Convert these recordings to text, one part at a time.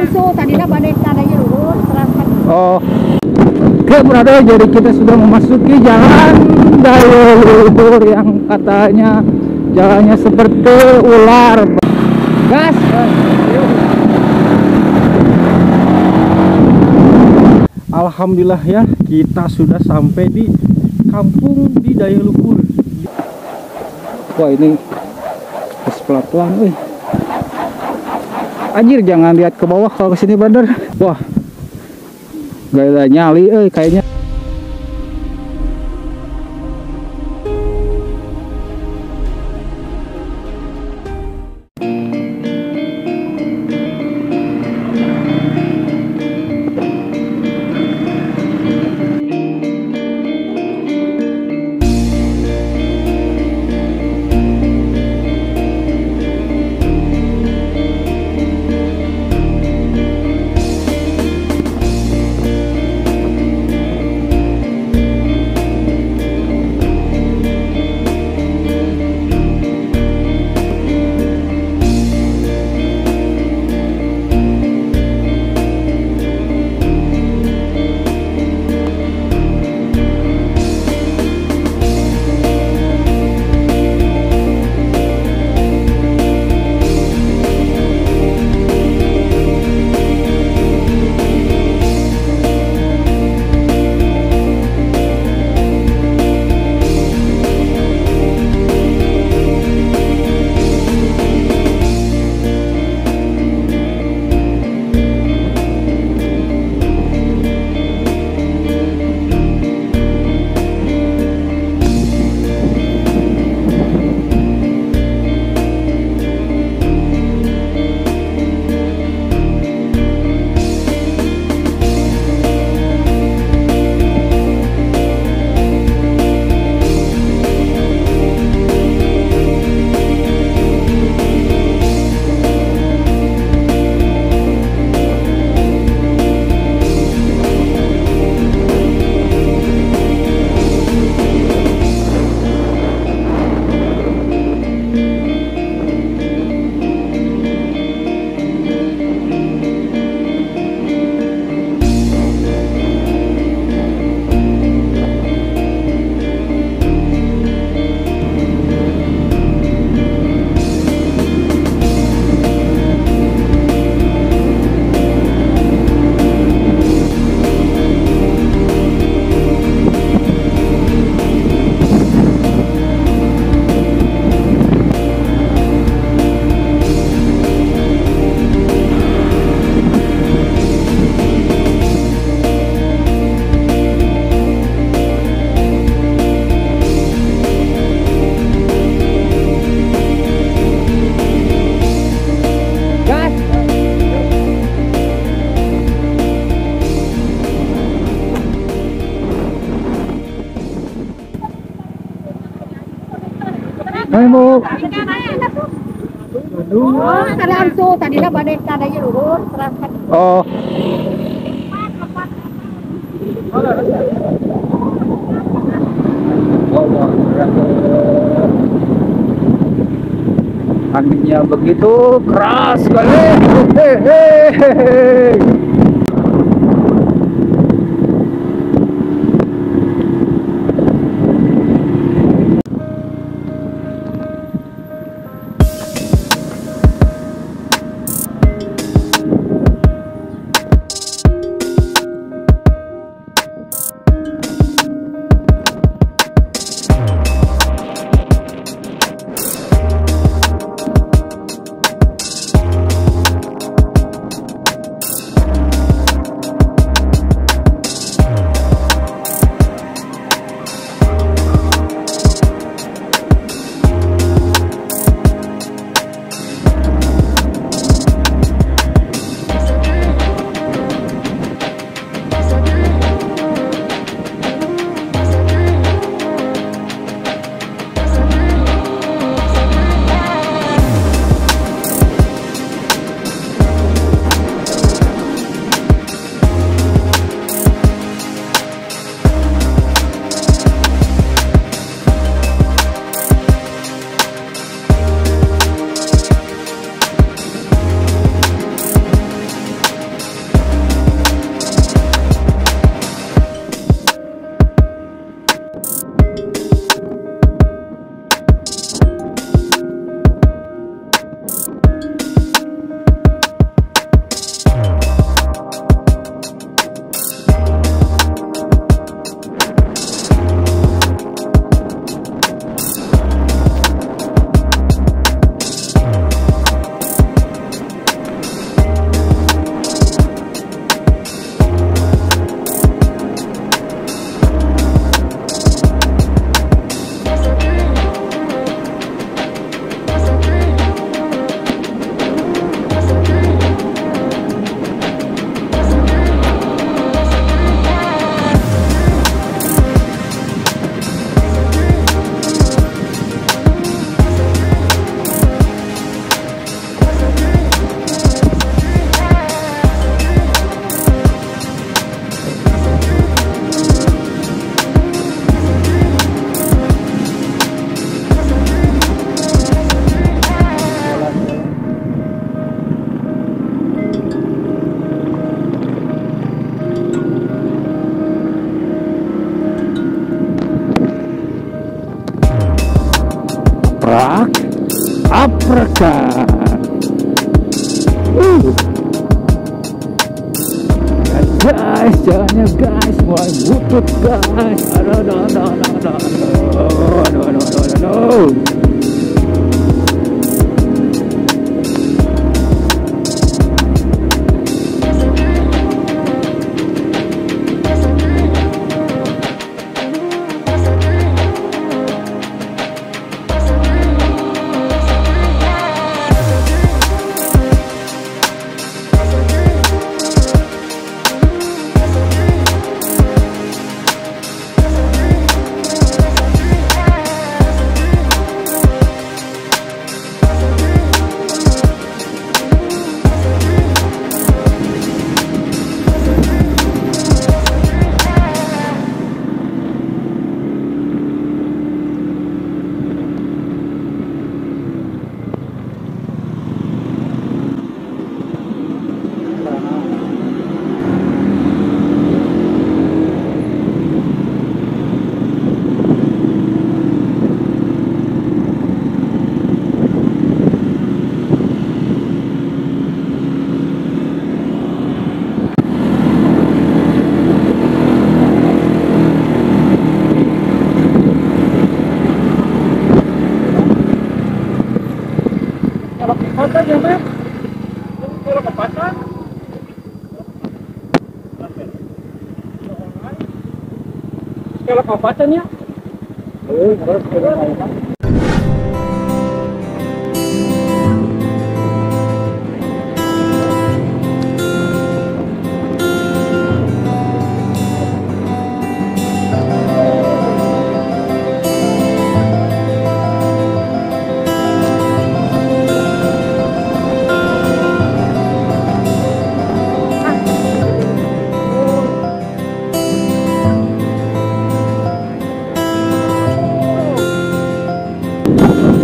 langsung tadinya badai tadanya lurus terangkat. Oh. Oke, brother, jadi kita sudah memasuki jalan Dayeuhur yang katanya jalannya seperti ular. Gas. Alhamdulillah ya, kita sudah sampai di kampung di Dayeuhur. Wah, ini pelan-pelan, anjir, jangan lihat ke bawah kalau kesini, brother. Wah, gak ada nyali, kayaknya. Hai, Bu. Oh, langsung tadinya badai tadanya lurus terangkat. Oh. Anginnya begitu keras sekali. Hehehe. tabrakan. Guys, jalannya guys, mulai butut guys. Aduh. Kalau kawasan ya.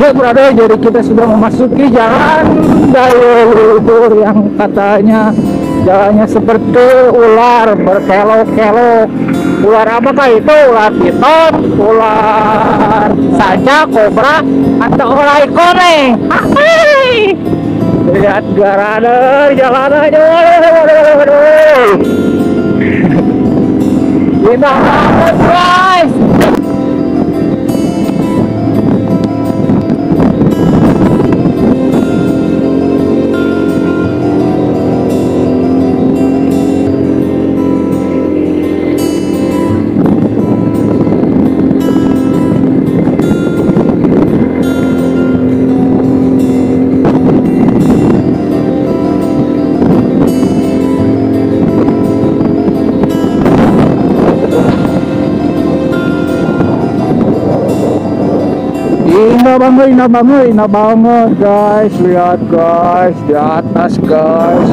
Oke brother, jadi kita sudah memasuki jalan Daya Luhur yang katanya jalannya seperti ular berkelok-kelok. Ular apakah itu? Ular piton, ular saja, kobra, atau ular ikone? Hai! Lihat brother, jalan aja. Indah banget guys. Indah banget guys, lihat guys di atas guys.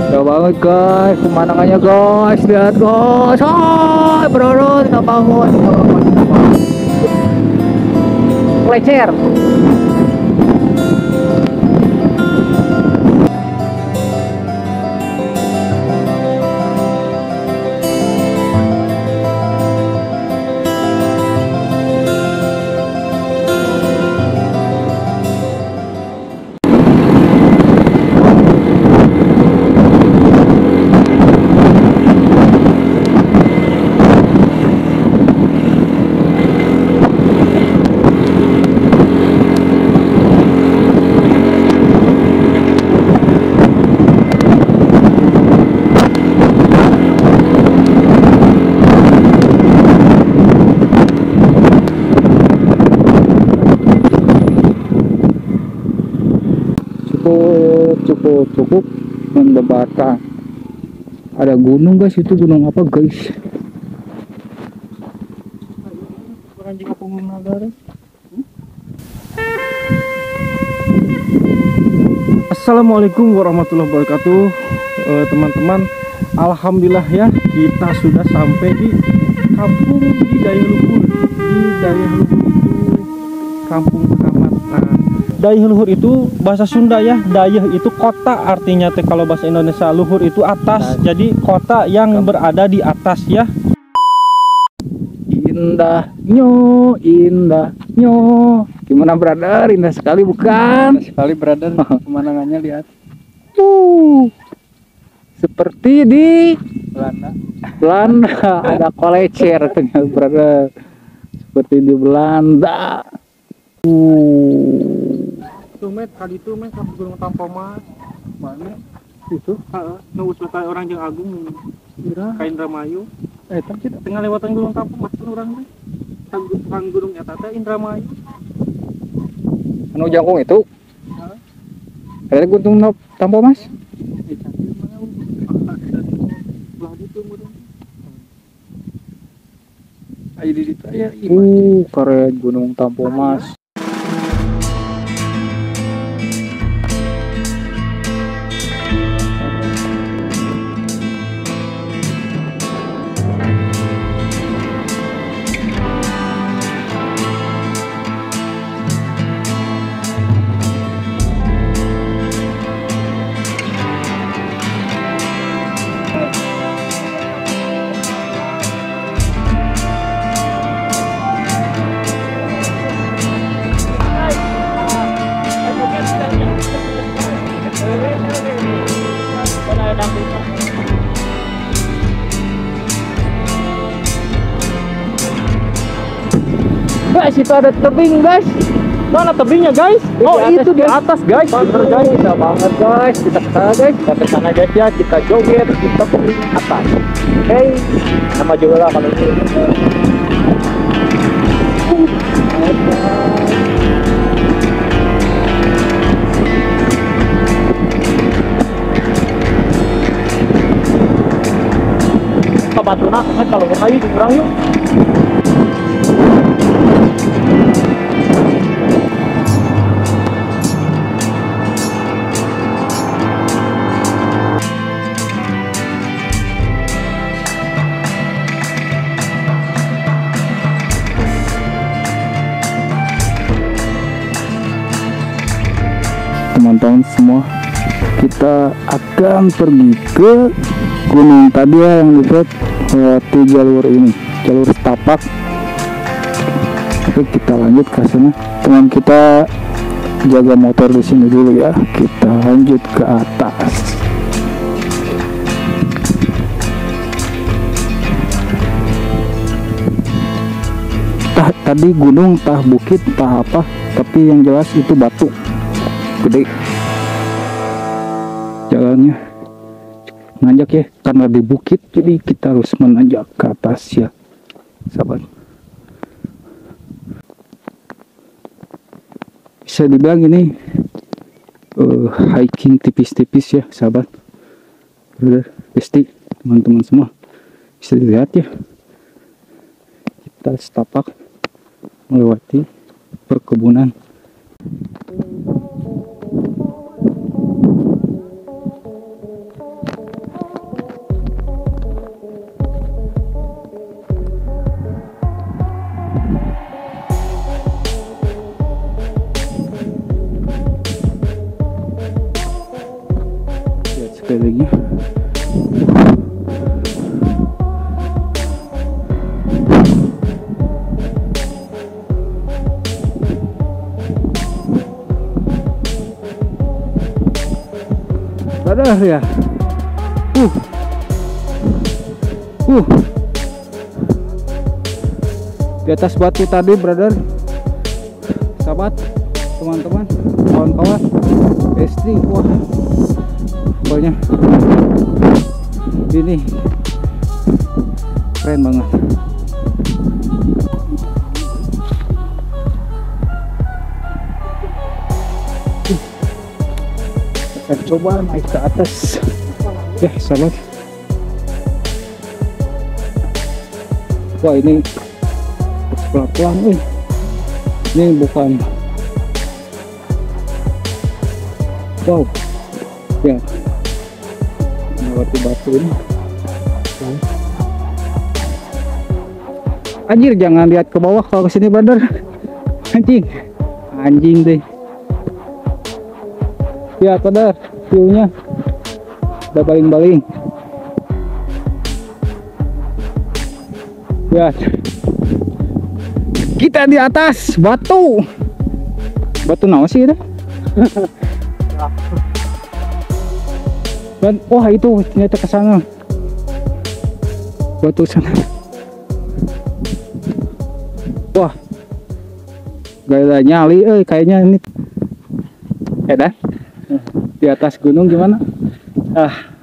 Indah banget guys, pemandangannya guys, lihat guys. Oh bro, indah banget. Plecer. cukup mendebarkan. Ada gunung guys, itu gunung apa guys? Assalamualaikum warahmatullahi wabarakatuh, teman-teman. Alhamdulillah ya, kita sudah sampai di kampung di Daya Luhur. Di Daya Luhur itu kampung keramat. Nah, Daya Luhur itu bahasa Sunda ya. Daya itu kota, artinya teh kalau bahasa Indonesia luhur itu atas. Jadi kota yang berada di atas ya. Indah nyo, Gimana brother? Indah sekali bukan? Sekali brother, pemandangannya lihat. Seperti di Belanda. Belanda ada kolecer ternyata brother. Seperti di Belanda. Tuh met, kali itu met sampai Gunung Tampomas. Mana? Itu? Nunggu selesai orang yang agung. Kain Indramayu. Tapi kita tengah lewatan Gunung Tampomas kan orang teh. Tang gunungnya tata Indramayu. Anu jangkung itu? Ada gunung Tampomas? Ayo di situ ya. Keren Gunung Tampomas. Guys, itu ada tebing guys. Mana tebingnya guys? Oh itu di atas guys. Bener guys, bisa banget guys. Kita ke sana guys. Kita ke sana guys ya, kita joget di tebing atas. Oke, nama juga lah kalau itu. Apa batu nak? Kalau mau kayu kurang yuk. Teman-teman semua, kita akan pergi ke gunung tadi ya yang dekat lewati jalur ini, jalur setapak. Oke, kita lanjut ke sana. Teman kita jaga motor di sini dulu ya. Kita lanjut ke atas. Tadi gunung, tah bukit, tah apa, tapi yang jelas itu batu gede. Jalannya nanjak ya, karena di bukit jadi kita harus menanjak ke atas ya sahabat. Bisa dibilang ini hiking tipis-tipis ya sahabat. Udah pasti teman-teman semua bisa dilihat ya, kita setapak melewati perkebunan. Lihat sekelilingnya. Ada ya. Di atas batu tadi, brother. Sahabat, teman-teman, kawan-kawan, istri, wah. Pokoknya ini keren banget. Kita coba naik ke atas ya sahabat. Wah ini pelan-pelan ini bukan, wow ya, melewati batu ini. Anjir, jangan lihat ke bawah kalau kesini brother. Anjing deh. Ya brother, view-nya udah baling-baling ya. Kita di atas batu Batu naon sih itu? Dan wah itu ternyata ke sana. Batu sana. Wah. Gaya nyali kayaknya ini. Dan di atas gunung gimana?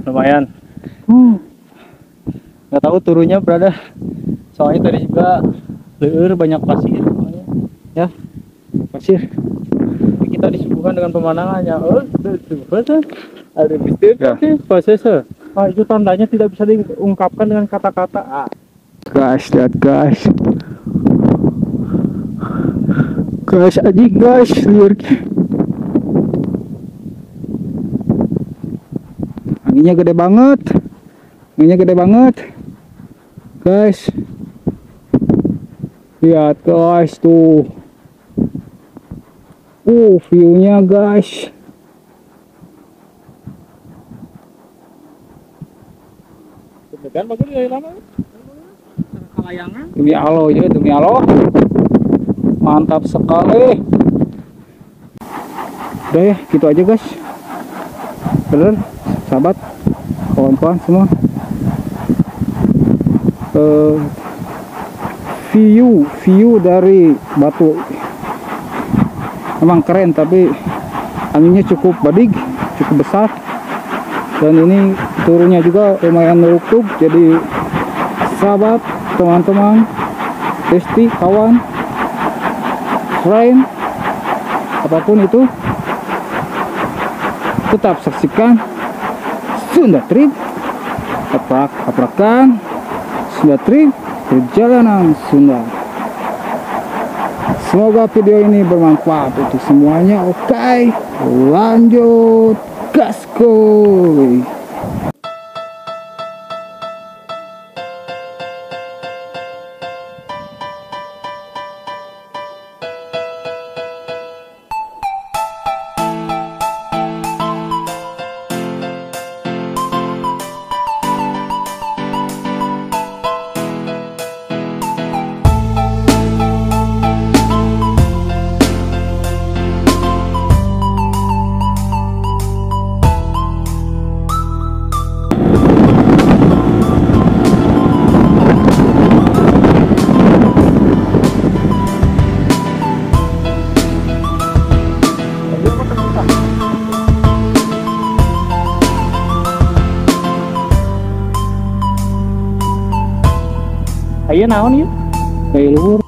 Lumayan. Nggak tahu turunnya berada. Soalnya tadi juga leur banyak pasir. Ya, Pasir. tapi kita disuguhkan dengan pemandangannya. Ada misteri. Ya. Proses. Itu tandanya tidak bisa diungkapkan dengan kata-kata. Guys, lihat guys. Guys, anjing guys, lihat. Anginnya gede banget. Anginnya gede banget. Guys. Lihat guys tuh. View-nya guys. Kan bagus dari lama. Kalayangan. Demi Allah ya, demi Allah. Mantap sekali. Udah ya, gitu aja guys. Bener, sahabat, kawan-kawan semua. View dari batu emang keren, tapi anginnya cukup badig, cukup besar, dan ini turunnya juga lumayan nuruk. Jadi sahabat, teman-teman, besti, kawan, friend, apapun itu, tetap saksikan Sunda Trip, aprakan Sunda Trip, perjalanan Sunda. Semoga video ini bermanfaat untuk semuanya. Oke, lanjut gaskoy. Ayo naon ya? Kayak luhur.